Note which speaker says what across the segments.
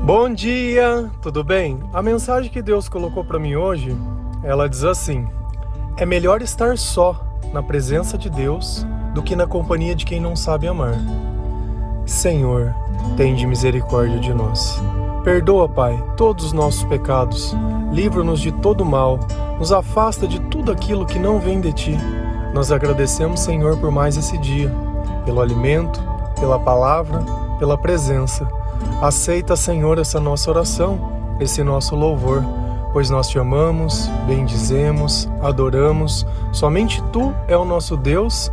Speaker 1: Bom dia, tudo bem? A mensagem que Deus colocou para mim hoje, ela diz assim: é melhor estar só na presença de Deus do que na companhia de quem não sabe amar. Senhor, tende misericórdia de nós. Perdoa, Pai, todos os nossos pecados, livra-nos de todo mal, nos afasta de tudo aquilo que não vem de Ti. Nós agradecemos, Senhor, por mais esse dia, pelo alimento, pela palavra, pela presença. Aceita, Senhor, essa nossa oração, esse nosso louvor, pois nós Te amamos, bendizemos, adoramos. Somente Tu é o nosso Deus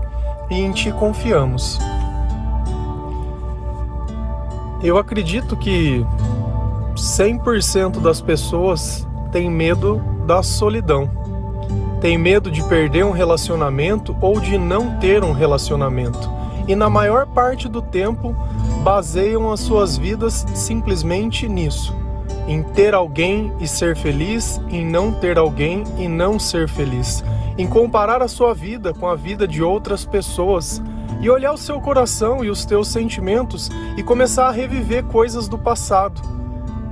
Speaker 1: e em Ti confiamos. Eu acredito que 100% das pessoas têm medo da solidão. Tem medo de perder um relacionamento ou de não ter um relacionamento. E na maior parte do tempo, baseiam as suas vidas simplesmente nisso. Em ter alguém e ser feliz, em não ter alguém e não ser feliz. Em comparar a sua vida com a vida de outras pessoas. E olhar o seu coração e os teus sentimentos e começar a reviver coisas do passado.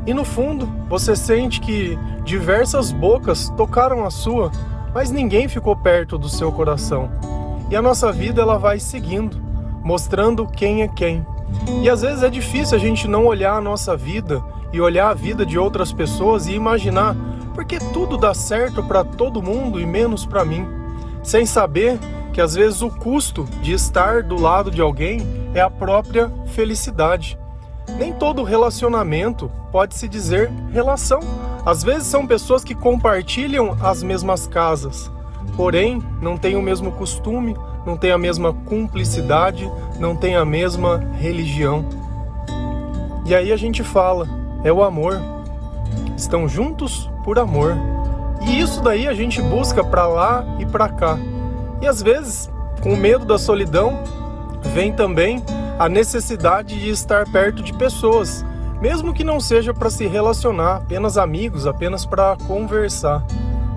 Speaker 1: E no fundo, você sente que diversas bocas tocaram a sua, mas ninguém ficou perto do seu coração. E a nossa vida ela vai seguindo, mostrando quem é quem. E às vezes é difícil a gente não olhar a nossa vida e olhar a vida de outras pessoas e imaginar por que tudo dá certo para todo mundo e menos para mim, sem saber que às vezes o custo de estar do lado de alguém é a própria felicidade. Nem todo relacionamento pode se dizer relação. Às vezes são pessoas que compartilham as mesmas casas, porém não têm o mesmo costume, não têm a mesma cumplicidade, não têm a mesma religião. E aí a gente fala, é o amor. Estão juntos por amor. E isso daí a gente busca para lá e para cá. E às vezes, com medo da solidão, vem também a necessidade de estar perto de pessoas, mesmo que não seja para se relacionar, apenas amigos, apenas para conversar,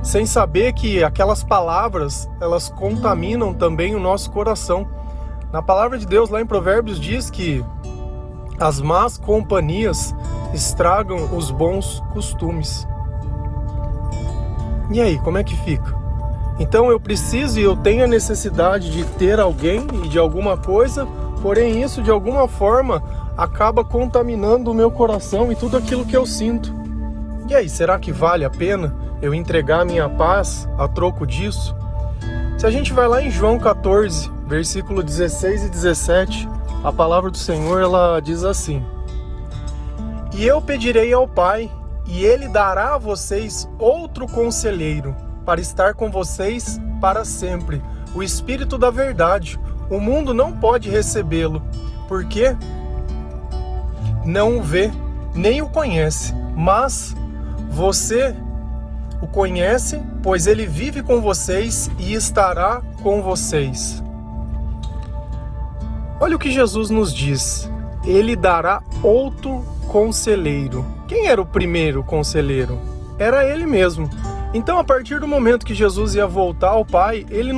Speaker 1: sem saber que aquelas palavras, elas contaminam também o nosso coração. Na palavra de Deus, lá em Provérbios, diz que as más companhias estragam os bons costumes. E aí, como é que fica? Então eu preciso e eu tenho a necessidade de ter alguém e de alguma coisa, porém isso de alguma forma acaba contaminando o meu coração e tudo aquilo que eu sinto. E aí, será que vale a pena eu entregar minha paz a troco disso? Se a gente vai lá em João 14, versículo 16 e 17, a palavra do Senhor ela diz assim: E eu pedirei ao Pai, e Ele dará a vocês outro conselheiro, para estar com vocês para sempre, o Espírito da verdade. O mundo não pode recebê-lo, porque não o vê, nem o conhece, mas você o conhece, pois ele vive com vocês e estará com vocês. Olha o que Jesus nos diz: Ele dará outro conselheiro. Quem era o primeiro conselheiro? Era Ele mesmo. Então, a partir do momento que Jesus ia voltar ao Pai, Ele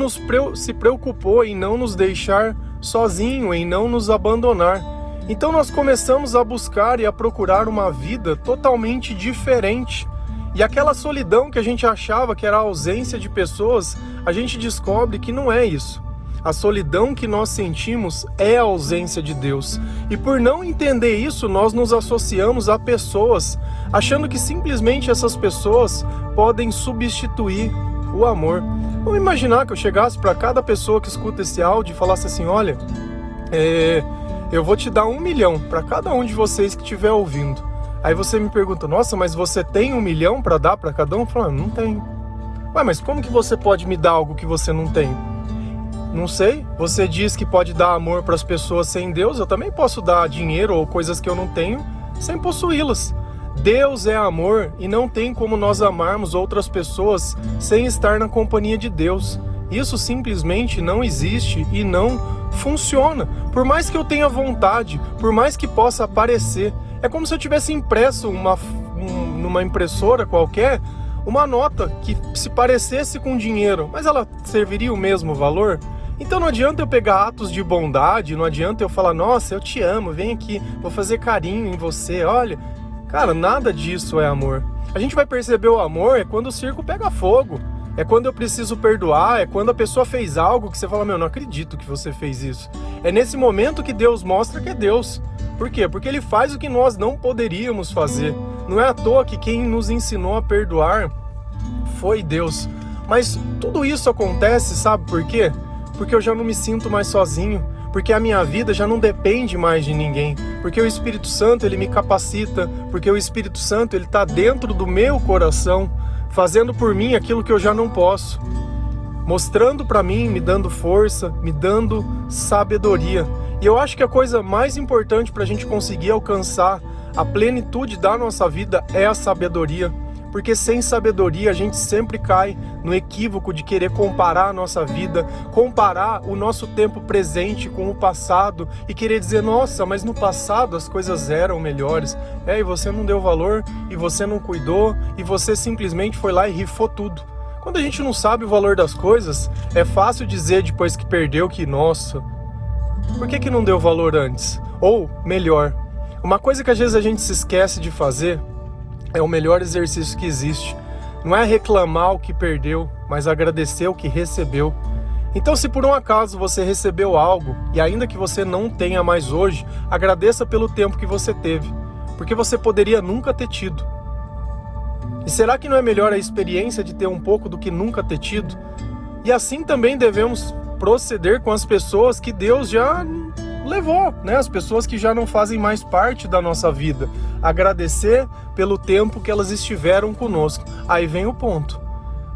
Speaker 1: se preocupou em não nos deixar sozinho, em não nos abandonar. Então, nós começamos a buscar e a procurar uma vida totalmente diferente. E aquela solidão que a gente achava que era a ausência de pessoas, a gente descobre que não é isso. A solidão que nós sentimos é a ausência de Deus. E por não entender isso, nós nos associamos a pessoas, achando que simplesmente essas pessoas podem substituir o amor. Vamos imaginar que eu chegasse para cada pessoa que escuta esse áudio e falasse assim: olha, eu vou te dar 1 milhão para cada um de vocês que estiver ouvindo. Aí você me pergunta: nossa, mas você tem 1 milhão para dar para cada um? Eu falo: não tenho. Ué, mas como que você pode me dar algo que você não tem? Não sei, você diz que pode dar amor para as pessoas sem Deus, eu também posso dar dinheiro ou coisas que eu não tenho sem possuí-las. Deus é amor e não tem como nós amarmos outras pessoas sem estar na companhia de Deus. Isso simplesmente não existe e não funciona. Por mais que eu tenha vontade, por mais que possa aparecer, é como se eu tivesse impresso numa impressora qualquer uma nota que se parecesse com dinheiro, mas ela serviria o mesmo valor? Então não adianta eu pegar atos de bondade, não adianta eu falar: nossa, eu te amo, vem aqui, vou fazer carinho em você, olha. Cara, nada disso é amor. A gente vai perceber o amor é quando o circo pega fogo, é quando eu preciso perdoar, é quando a pessoa fez algo que você fala, meu, não acredito que você fez isso. É nesse momento que Deus mostra que é Deus. Por quê? Porque Ele faz o que nós não poderíamos fazer. Não é à toa que quem nos ensinou a perdoar foi Deus. Mas tudo isso acontece, sabe por quê? Porque eu já não me sinto mais sozinho, porque a minha vida já não depende mais de ninguém, porque o Espírito Santo, ele me capacita, porque o Espírito Santo, ele está dentro do meu coração, fazendo por mim aquilo que eu já não posso, mostrando para mim, me dando força, me dando sabedoria. E eu acho que a coisa mais importante para a gente conseguir alcançar a plenitude da nossa vida é a sabedoria. Porque sem sabedoria a gente sempre cai no equívoco de querer comparar a nossa vida, comparar o nosso tempo presente com o passado e querer dizer, nossa, mas no passado as coisas eram melhores. E você não deu valor, e você não cuidou, e você simplesmente foi lá e rifou tudo. Quando a gente não sabe o valor das coisas, é fácil dizer depois que perdeu que, nossa, por que não deu valor antes? Ou, melhor, uma coisa que às vezes a gente se esquece de fazer é o melhor exercício que existe. Não é reclamar o que perdeu, mas agradecer o que recebeu. Então, se por um acaso você recebeu algo, e ainda que você não tenha mais hoje, agradeça pelo tempo que você teve, porque você poderia nunca ter tido. E será que não é melhor a experiência de ter um pouco do que nunca ter tido? E assim também devemos proceder com as pessoas que Deus já levou, né? As pessoas que já não fazem mais parte da nossa vida. Agradecer pelo tempo que elas estiveram conosco. Aí vem o ponto.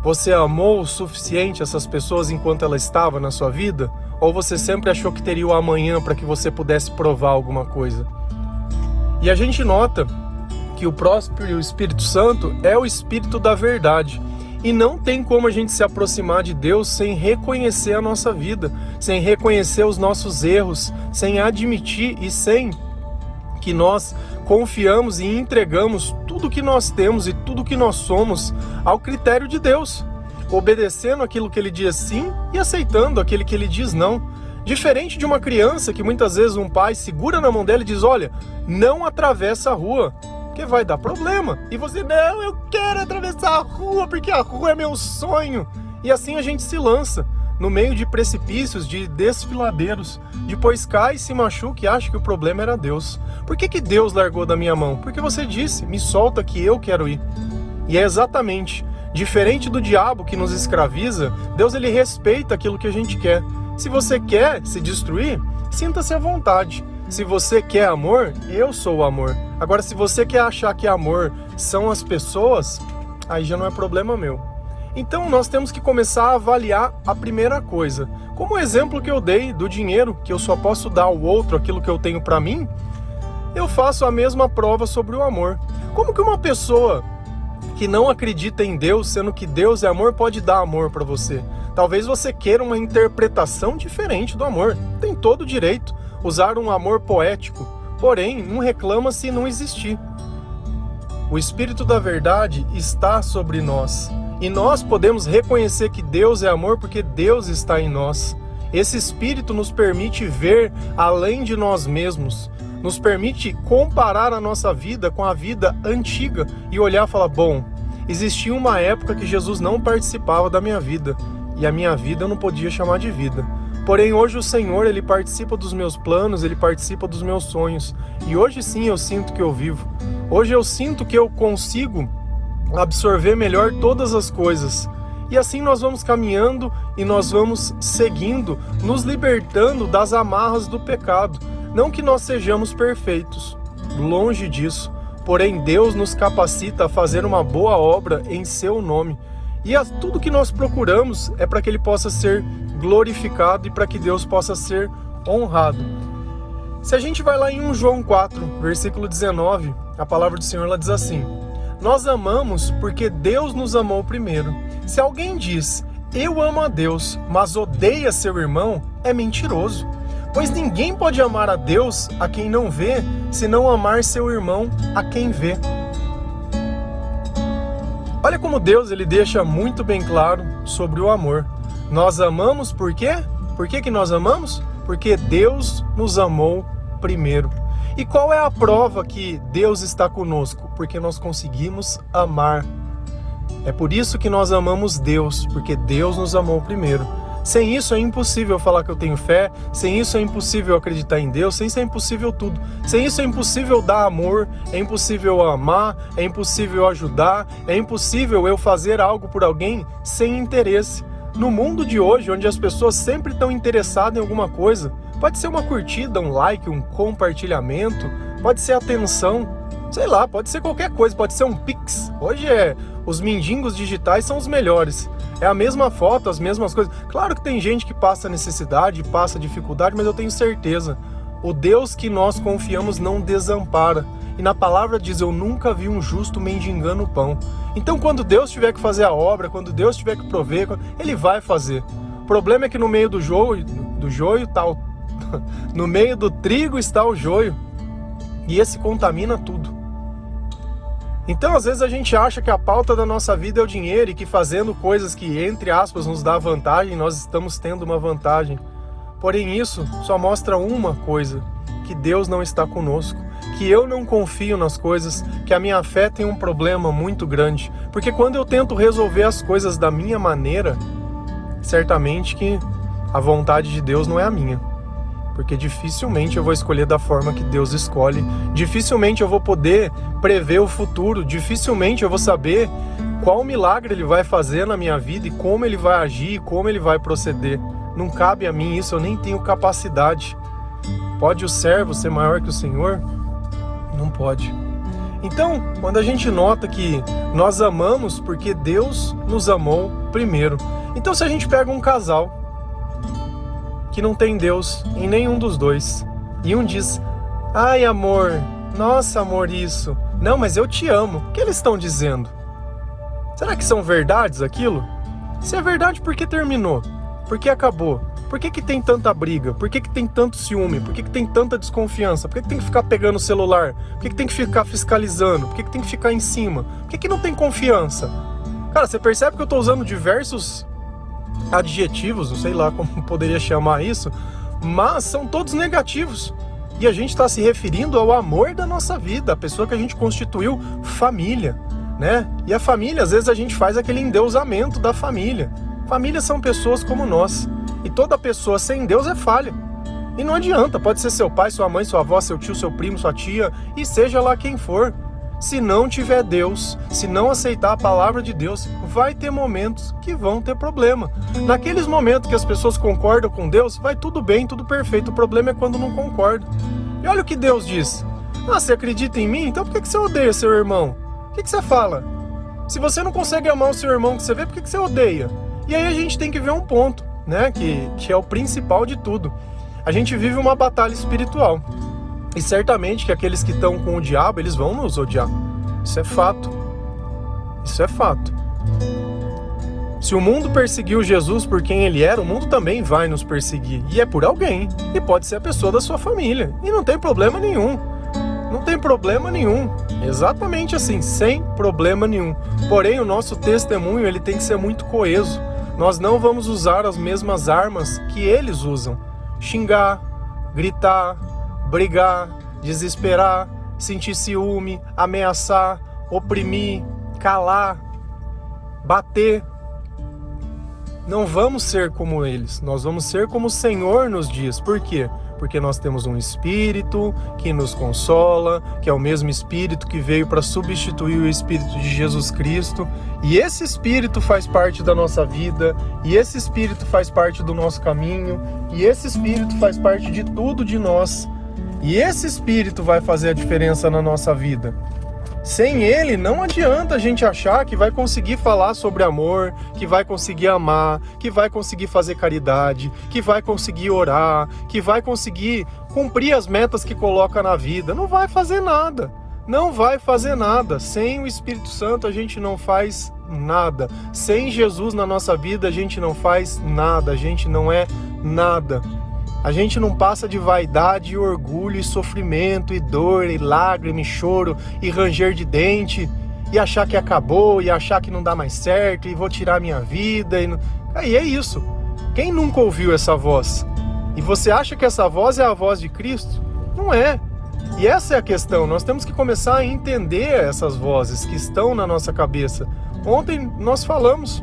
Speaker 1: Você amou o suficiente essas pessoas enquanto ela estava na sua vida? Ou você sempre achou que teria o amanhã para que você pudesse provar alguma coisa? E a gente nota que o próprio Espírito Santo é o Espírito da verdade. E não tem como a gente se aproximar de Deus sem reconhecer a nossa vida, sem reconhecer os nossos erros, sem admitir e sem que nós confiamos e entregamos tudo que nós temos e tudo que nós somos ao critério de Deus, obedecendo aquilo que Ele diz sim e aceitando aquele que Ele diz não. Diferente de uma criança que muitas vezes um pai segura na mão dela e diz, olha, não atravessa a rua, porque vai dar problema. E você, não, eu quero atravessar a rua, porque a rua é meu sonho. E assim a gente se lança no meio de precipícios, de desfiladeiros. Depois cai, se machuca e acha que o problema era Deus. Por que Deus largou da minha mão? Porque você disse, me solta que eu quero ir. E é exatamente, diferente do diabo que nos escraviza, Deus ele respeita aquilo que a gente quer. Se você quer se destruir, sinta-se à vontade. Se você quer amor, eu sou o amor. Agora, se você quer achar que amor são as pessoas, aí já não é problema meu. Então, nós temos que começar a avaliar a primeira coisa. Como o exemplo que eu dei do dinheiro, que eu só posso dar ao outro aquilo que eu tenho para mim, eu faço a mesma prova sobre o amor. Como que uma pessoa que não acredita em Deus, sendo que Deus é amor, pode dar amor para você? Talvez você queira uma interpretação diferente do amor. Tem todo o direito. Usar um amor poético, porém, não reclama se não existir. O Espírito da verdade está sobre nós, e nós podemos reconhecer que Deus é amor porque Deus está em nós. Esse Espírito nos permite ver além de nós mesmos, nos permite comparar a nossa vida com a vida antiga e olhar e falar, bom, existia uma época que Jesus não participava da minha vida, e a minha vida eu não podia chamar de vida. Porém, hoje o Senhor, Ele participa dos meus planos, Ele participa dos meus sonhos. E hoje sim eu sinto que eu vivo. Hoje eu sinto que eu consigo absorver melhor todas as coisas. E assim nós vamos caminhando e nós vamos seguindo, nos libertando das amarras do pecado. Não que nós sejamos perfeitos, longe disso. Porém, Deus nos capacita a fazer uma boa obra em Seu nome. E tudo que nós procuramos é para que Ele possa ser glorificado e para que Deus possa ser honrado. Se a gente vai lá em 1 João 4, versículo 19, a palavra do Senhor ela diz assim: nós amamos porque Deus nos amou primeiro. Se alguém diz, eu amo a Deus, mas odeia seu irmão, é mentiroso. Pois ninguém pode amar a Deus a quem não vê, se não amar seu irmão a quem vê. Olha como Deus ele deixa muito bem claro sobre o amor. Nós amamos por quê? Por que nós amamos? Porque Deus nos amou primeiro. E qual é a prova que Deus está conosco? Porque nós conseguimos amar. É por isso que nós amamos Deus, porque Deus nos amou primeiro. Sem isso é impossível falar que eu tenho fé, sem isso é impossível acreditar em Deus, sem isso é impossível tudo. Sem isso é impossível dar amor, é impossível amar, é impossível ajudar, é impossível eu fazer algo por alguém sem interesse. No mundo de hoje, onde as pessoas sempre estão interessadas em alguma coisa, pode ser uma curtida, um like, um compartilhamento, pode ser atenção, sei lá, pode ser qualquer coisa, pode ser um pix. Hoje os mendigos digitais são os melhores. É a mesma foto, as mesmas coisas. Claro que tem gente que passa necessidade, passa dificuldade, mas eu tenho certeza, o Deus que nós confiamos não desampara. E na palavra diz, eu nunca vi um justo mendigando o pão. Então quando Deus tiver que fazer a obra, quando Deus tiver que prover, Ele vai fazer. O problema é que no meio do joio está no meio do trigo está o joio. E esse contamina tudo. Então, às vezes a gente acha que a pauta da nossa vida é o dinheiro e que fazendo coisas que, entre aspas, nos dá vantagem, nós estamos tendo uma vantagem. Porém, isso só mostra uma coisa, que Deus não está conosco, que eu não confio nas coisas, que a minha fé tem um problema muito grande. Porque quando eu tento resolver as coisas da minha maneira, certamente que a vontade de Deus não é a minha. Porque dificilmente eu vou escolher da forma que Deus escolhe, dificilmente eu vou poder prever o futuro, dificilmente eu vou saber qual milagre Ele vai fazer na minha vida e como Ele vai agir, como Ele vai proceder. Não cabe a mim isso, eu nem tenho capacidade. Pode o servo ser maior que o Senhor? Não pode. Então, quando a gente nota que nós amamos porque Deus nos amou primeiro. Então, se a gente pega um casal que não tem Deus em nenhum dos dois, e um diz, ai amor, nossa amor isso, não, mas eu te amo, o que eles estão dizendo? Será que são verdades aquilo? Se é verdade, por que terminou? Por que acabou? Por que tem tanta briga? Por que tem tanto ciúme? Por que tem tanta desconfiança? Por que tem que ficar pegando o celular? Por que tem que ficar fiscalizando? Por que tem que ficar em cima? Por que não tem confiança? Cara, você percebe que eu estou usando diversos adjetivos, não sei lá como poderia chamar isso, mas são todos negativos. E a gente está se referindo ao amor da nossa vida, a pessoa que a gente constituiu família, né? E a família, às vezes a gente faz aquele endeusamento da família. Família são pessoas como nós. E toda pessoa sem Deus é falha. E não adianta, pode ser seu pai, sua mãe, sua avó, seu tio, seu primo, sua tia, e seja lá quem for. Se não tiver Deus, se não aceitar a palavra de Deus, vai ter momentos que vão ter problema. Naqueles momentos que as pessoas concordam com Deus, vai tudo bem, tudo perfeito. O problema é quando não concordam. E olha o que Deus diz. Ah, você acredita em mim? Então por que você odeia seu irmão? O que você fala? Se você não consegue amar o seu irmão que você vê, por que você odeia? E aí a gente tem que ver um ponto, né? Que é o principal de tudo. A gente vive uma batalha espiritual. E certamente que aqueles que estão com o diabo, eles vão nos odiar. Isso é fato. Isso é fato. Se o mundo perseguiu Jesus por quem ele era, o mundo também vai nos perseguir. E é por alguém. E pode ser a pessoa da sua família. E não tem problema nenhum. Não tem problema nenhum. Exatamente assim, sem problema nenhum. Porém, o nosso testemunho ele tem que ser muito coeso. Nós não vamos usar as mesmas armas que eles usam. Xingar, gritar, brigar, desesperar, sentir ciúme, ameaçar, oprimir, calar, bater. Não vamos ser como eles, nós vamos ser como o Senhor nos diz. Por quê? Porque nós temos um Espírito que nos consola, que é o mesmo Espírito que veio para substituir o Espírito de Jesus Cristo. E esse Espírito faz parte da nossa vida, e esse Espírito faz parte do nosso caminho, e esse Espírito faz parte de tudo de nós. E esse Espírito vai fazer a diferença na nossa vida. Sem ele, não adianta a gente achar que vai conseguir falar sobre amor, que vai conseguir amar, que vai conseguir fazer caridade, que vai conseguir orar, que vai conseguir cumprir as metas que coloca na vida. Não vai fazer nada. Não vai fazer nada. Sem o Espírito Santo a gente não faz nada. Sem Jesus na nossa vida a gente não faz nada. A gente não é nada. A gente não passa de vaidade, orgulho, e sofrimento, e dor, e lágrima, e choro, e ranger de dente, e achar que acabou, e achar que não dá mais certo, e vou tirar minha vida. E é isso. Quem nunca ouviu essa voz? E você acha que essa voz é a voz de Cristo? Não é. E essa é a questão, nós temos que começar a entender essas vozes que estão na nossa cabeça. Ontem nós falamos,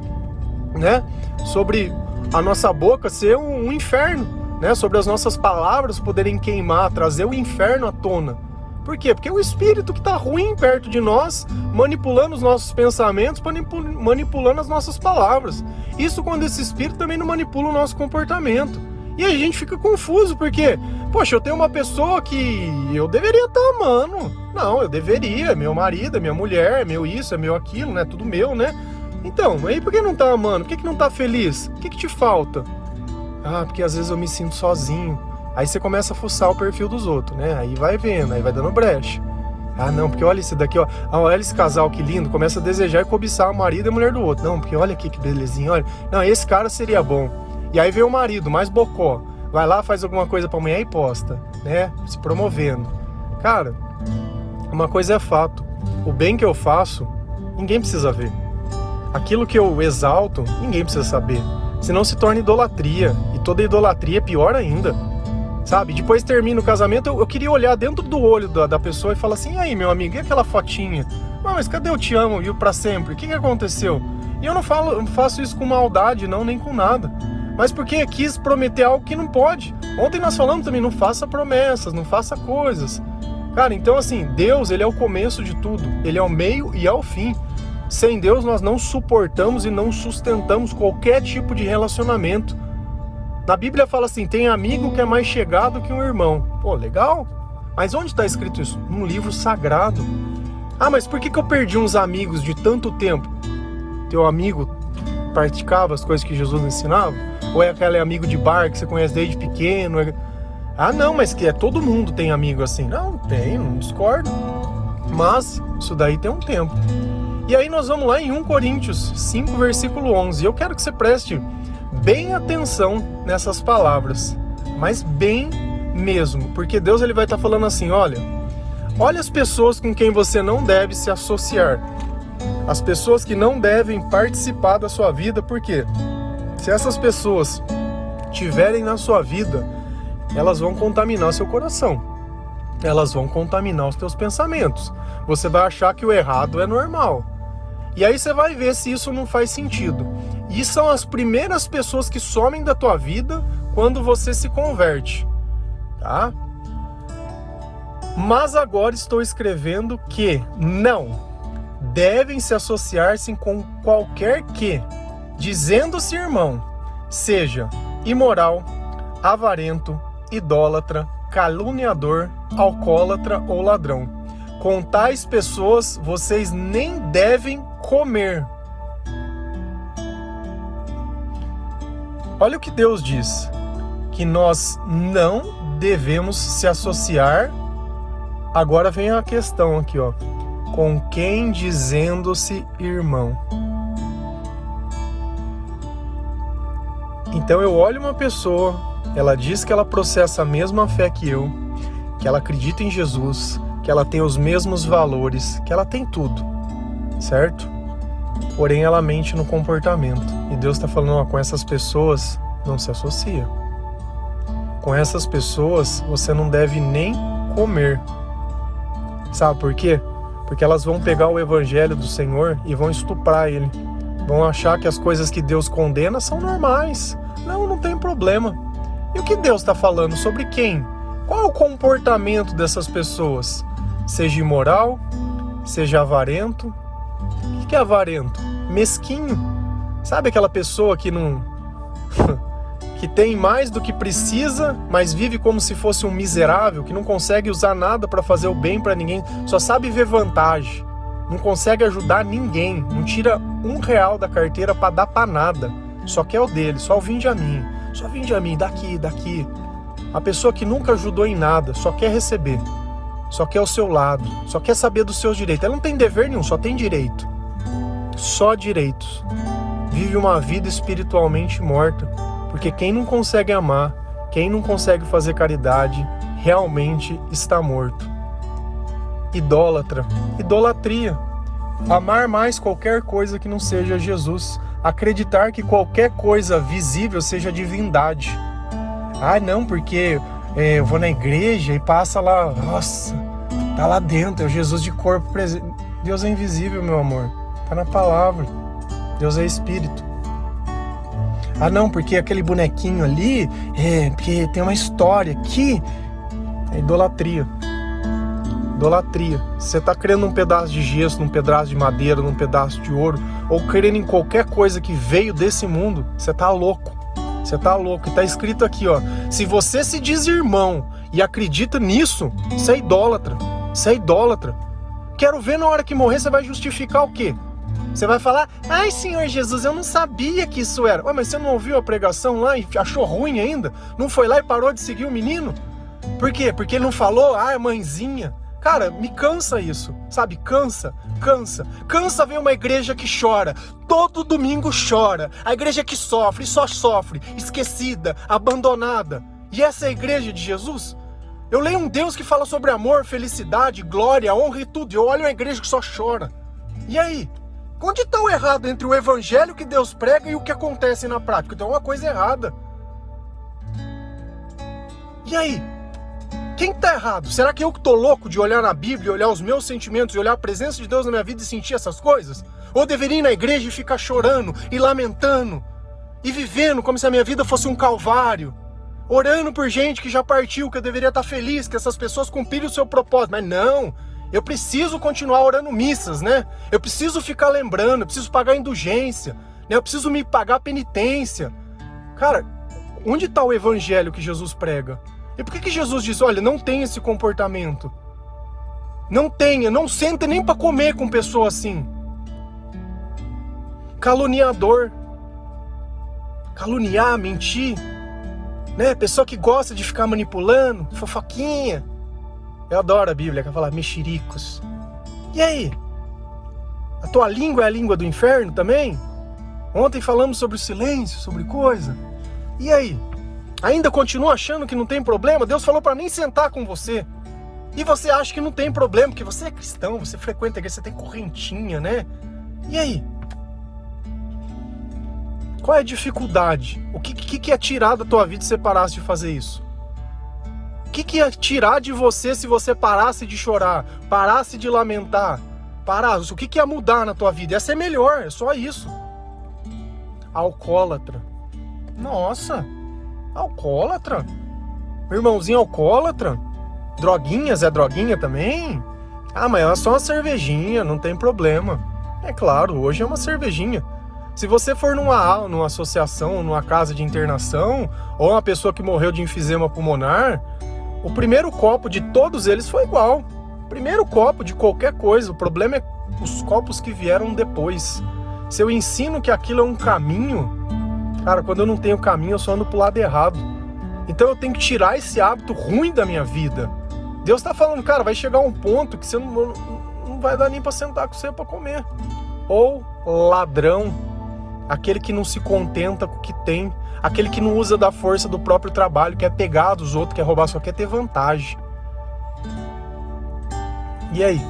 Speaker 1: né, sobre a nossa boca ser um inferno, né, sobre as nossas palavras poderem queimar, trazer o inferno à tona. Por quê? Porque é o espírito que está ruim perto de nós, manipulando os nossos pensamentos, manipulando as nossas palavras. Isso quando esse espírito também não manipula o nosso comportamento. E aí a gente fica confuso, porque, poxa, eu tenho uma pessoa que eu deveria estar amando. Não, eu deveria, é meu marido, é minha mulher, é meu isso, é meu aquilo, né? Tudo meu, né? Então, aí por que não tá amando? Por que não tá feliz? O que te falta? Ah, porque às vezes eu me sinto sozinho. Aí você começa a fuçar o perfil dos outros, né? Aí vai vendo, aí vai dando brecha. Ah, não, porque olha esse daqui, ó. Ah, olha esse casal que lindo. Começa a desejar e cobiçar o marido e a mulher do outro. Não, porque olha aqui que belezinha, olha. Não, esse cara seria bom. E aí vem o marido, mais bocó. Vai lá, faz alguma coisa pra mulher e posta, né? Se promovendo. Cara, uma coisa é fato. O bem que eu faço, ninguém precisa ver. Aquilo que eu exalto, ninguém precisa saber. Senão se torna idolatria. E toda idolatria é pior ainda. Sabe? Depois termina o casamento, eu queria olhar dentro do olho da pessoa e falar assim, e aí, meu amigo, e aquela fotinha? Ah, mas cadê o te amo, viu, pra sempre? O que aconteceu? E eu não faço isso com maldade, não, nem com nada. Mas porque quis prometer algo que não pode. Ontem nós falamos também, não faça promessas, não faça coisas. Cara, então assim, Deus, ele é o começo de tudo. Ele é o meio e é o fim. Sem Deus nós não suportamos e não sustentamos qualquer tipo de relacionamento. Na Bíblia fala assim, tem amigo que é mais chegado que um irmão. Pô, legal. Mas onde está escrito isso? Num livro sagrado. Ah, mas por que eu perdi uns amigos de tanto tempo? Teu amigo praticava as coisas que Jesus ensinava? Ou é aquele amigo de bar que você conhece desde pequeno? Ah, não, mas que todo mundo tem amigo assim. Não, tem, não discordo. Mas isso daí tem um tempo. E aí nós vamos lá em 1 Coríntios 5, versículo 11. E eu quero que você preste bem atenção nessas palavras. Mas bem mesmo. Porque Deus ele vai estar falando assim, olha as pessoas com quem você não deve se associar. As pessoas que não devem participar da sua vida. Por quê? Se essas pessoas tiverem na sua vida, elas vão contaminar seu coração. Elas vão contaminar os teus pensamentos. Você vai achar que o errado é normal. E aí você vai ver se isso não faz sentido. E são as primeiras pessoas que somem da tua vida quando você se converte. Tá? Mas agora estou escrevendo que não devem se associar-se com qualquer que, dizendo-se irmão, seja imoral, avarento, idólatra, caluniador, alcoólatra ou ladrão. Com tais pessoas vocês nem devem comer. Olha o que Deus diz, que nós não devemos se associar. Agora vem a questão aqui, ó. Com quem dizendo-se irmão. Então eu olho uma pessoa, ela diz que ela processa a mesma fé que eu, que ela acredita em Jesus, que ela tem os mesmos valores, que ela tem tudo, certo? Porém ela mente no comportamento. E Deus está falando, ó, com essas pessoas não se associa. Com essas pessoas você não deve nem comer. Sabe por quê? Porque elas vão pegar o evangelho do Senhor e vão estuprar ele. Vão achar que as coisas que Deus condena são normais. Não tem problema. E o que Deus está falando? Sobre quem? Qual é o comportamento dessas pessoas? Seja imoral, seja avarento. O que é avarento? Mesquinho. Sabe aquela pessoa que não... que tem mais do que precisa, mas vive como se fosse um miserável, que não consegue usar nada para fazer o bem para ninguém, só sabe ver vantagem, não consegue ajudar ninguém, não tira R$1 da carteira para dar para nada, só quer o dele, só vinde a mim, daqui. A pessoa que nunca ajudou em nada, só quer receber, só quer o seu lado, só quer saber dos seus direitos, ela não tem dever nenhum, só tem direito, só direitos, vive uma vida espiritualmente morta. Porque quem não consegue amar, quem não consegue fazer caridade, realmente está morto. Idólatra, idolatria. Amar mais qualquer coisa que não seja Jesus. Acreditar que qualquer coisa visível seja divindade. Ah, não, porque eu vou na igreja e passa lá, nossa, tá lá dentro, é o Jesus de corpo presente. Deus é invisível, meu amor, tá na palavra. Deus é espírito. Ah não, porque aquele bonequinho ali, porque tem uma história aqui. É idolatria. Idolatria. Você tá crendo num pedaço de gesso, num pedaço de madeira, num pedaço de ouro, ou crendo em qualquer coisa que veio desse mundo, você tá louco. Você tá louco. E tá escrito aqui, ó, se você se diz irmão e acredita nisso, você é idólatra. Você é idólatra. Quero ver na hora que morrer, você vai justificar o quê? Você vai falar, ai Senhor Jesus, eu não sabia que isso era. Ué, mas você não ouviu a pregação lá e achou ruim ainda? Não foi lá e parou de seguir o menino? Por quê? Porque ele não falou, mãezinha. Cara, me cansa isso, sabe? Cansa ver uma igreja que chora, todo domingo chora, a igreja que sofre, só sofre, esquecida, abandonada. E essa é a igreja de Jesus? Eu leio um Deus que fala sobre amor, felicidade, glória, honra e tudo, e eu olho uma igreja que só chora. E aí? Onde está o errado entre o evangelho que Deus prega e o que acontece na prática? Então é uma coisa errada. E aí? Quem está errado? Será que eu que estou louco de olhar na Bíblia, olhar os meus sentimentos e olhar a presença de Deus na minha vida e sentir essas coisas? Ou eu deveria ir na igreja e ficar chorando e lamentando e vivendo como se a minha vida fosse um calvário? Orando por gente que já partiu, que eu deveria estar feliz, que essas pessoas cumpriram o seu propósito. Mas não, eu preciso continuar orando missas, né? Eu preciso ficar lembrando, eu preciso pagar indulgência, né? Eu preciso me pagar penitência. Cara, onde está o evangelho que Jesus prega? E por que Jesus diz, olha, não tem esse comportamento? Não tenha, não senta nem para comer com pessoa assim. Caluniador. Caluniar, mentir. Né? Pessoa que gosta de ficar manipulando, fofoquinha. Eu adoro a Bíblia, que fala mexericos. E aí? A tua língua é a língua do inferno também? Ontem falamos sobre o silêncio, sobre coisa. E aí? Ainda continua achando que não tem problema? Deus falou para nem sentar com você. E você acha que não tem problema, porque você é cristão, você frequenta a igreja, você tem correntinha, né? E aí? Qual é a dificuldade? O que é tirar da tua vida se você parasse de fazer isso? O que ia tirar de você se você parasse de chorar, parasse de lamentar, parasse? O que ia mudar na tua vida? Ia ser melhor, é só isso. Alcoólatra. Nossa, alcoólatra? Meu irmãozinho alcoólatra? Droguinhas, é droguinha também? Ah, mas é só uma cervejinha, não tem problema. É claro, hoje é uma cervejinha. Se você for numa associação, numa casa de internação, ou uma pessoa que morreu de enfisema pulmonar, o primeiro copo de todos eles foi igual. Primeiro copo de qualquer coisa, o problema é os copos que vieram depois. Se eu ensino que aquilo é um caminho, cara, quando eu não tenho caminho, eu só ando pro lado errado. Então eu tenho que tirar esse hábito ruim da minha vida. Deus tá falando, cara, vai chegar um ponto que você não vai dar nem pra sentar com você pra comer. Ou ladrão, aquele que não se contenta com o que tem, aquele que não usa da força do próprio trabalho, quer pegar dos outros, quer roubar, só quer ter vantagem. E aí?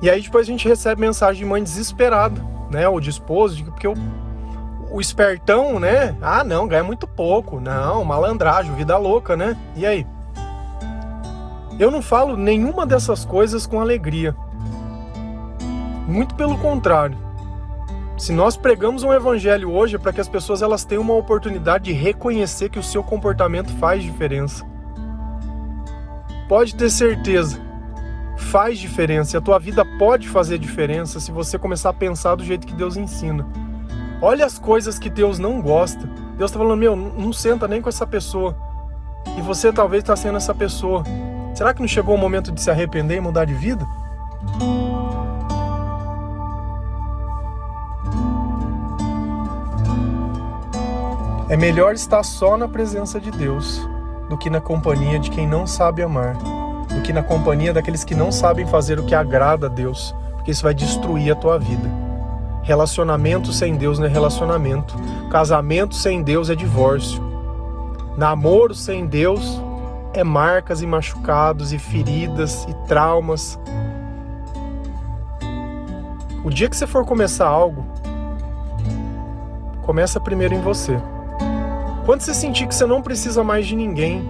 Speaker 1: E aí depois a gente recebe mensagem de mãe desesperada, né? Ou de esposo, porque o espertão, né? Ah, não, ganha muito pouco. Não, malandragem, vida louca, né? E aí? Eu não falo nenhuma dessas coisas com alegria. Muito pelo contrário. Se nós pregamos um evangelho hoje é para que as pessoas elas tenham uma oportunidade de reconhecer que o seu comportamento faz diferença. Pode ter certeza, faz diferença. E a tua vida pode fazer diferença se você começar a pensar do jeito que Deus ensina. Olha as coisas que Deus não gosta. Deus está falando, não senta nem com essa pessoa. E você talvez está sendo essa pessoa. Será que não chegou o momento de se arrepender e mudar de vida? É melhor estar só na presença de Deus do que na companhia de quem não sabe amar, do que na companhia daqueles que não sabem fazer o que agrada a Deus, porque isso vai destruir a tua vida. Relacionamento sem Deus não é relacionamento. Casamento sem Deus é divórcio. Namoro sem Deus é marcas e machucados e feridas e traumas. O dia que você for começar algo, começa primeiro em você. Quando você sentir que você não precisa mais de ninguém,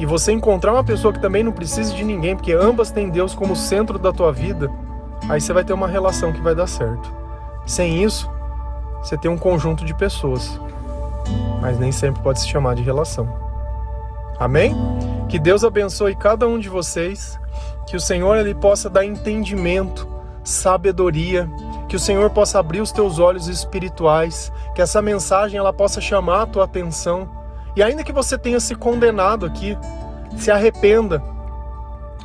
Speaker 1: e você encontrar uma pessoa que também não precisa de ninguém, porque ambas têm Deus como centro da tua vida, aí você vai ter uma relação que vai dar certo. Sem isso, você tem um conjunto de pessoas, mas nem sempre pode se chamar de relação. Amém? Que Deus abençoe cada um de vocês, que o Senhor ele possa dar entendimento, sabedoria, que o Senhor possa abrir os teus olhos espirituais, que essa mensagem ela possa chamar a tua atenção, e ainda que você tenha se condenado aqui, se arrependa,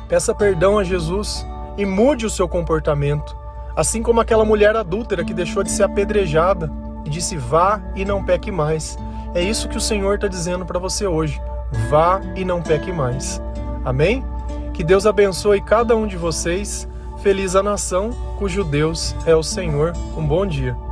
Speaker 1: peça perdão a Jesus e mude o seu comportamento, assim como aquela mulher adúltera que deixou de ser apedrejada e disse: vá e não peque mais. É isso que o Senhor está dizendo para você hoje: vá e não peque mais. Amém? Que Deus abençoe cada um de vocês. Feliz a nação cujo Deus é o Senhor. Um bom dia.